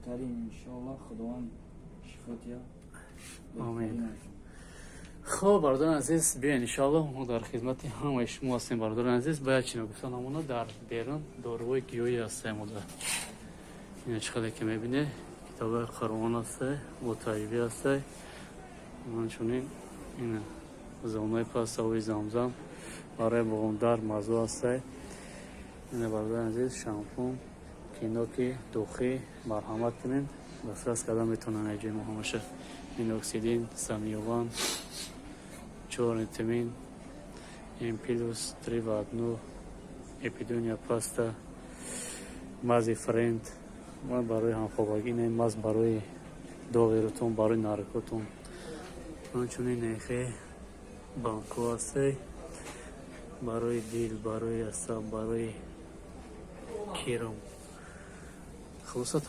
بهترین انشالله خداوند شفاتیا آمین. خب برادران عزیز بیاین انشالله ما در خدمت همه شما هستیم. برادران عزیز باید چی نگفتن همونا در بیرون داروی گیاهی هستیم. این چقدر که میبینه کتاب قرآن هست و طیبی هست. همچنین این زمانای پاسوی زمزم برای بغندر موضوع هست. این برادران عزیز شامپون کینوکی دوخی مرحمت کنین دسترس کردن میتونن ایجای ما همشه. مینوکسیدین سامیوان چورنتامین امپیلوس تریوادنو اپیدونیا پاستا مازی فرند و برای همخوابگی نه ماز برای دوغیرتون برای نارکوتون همچنین نیخه بانکو هسته برای دیل برای اصاب برای کیرم خلاصه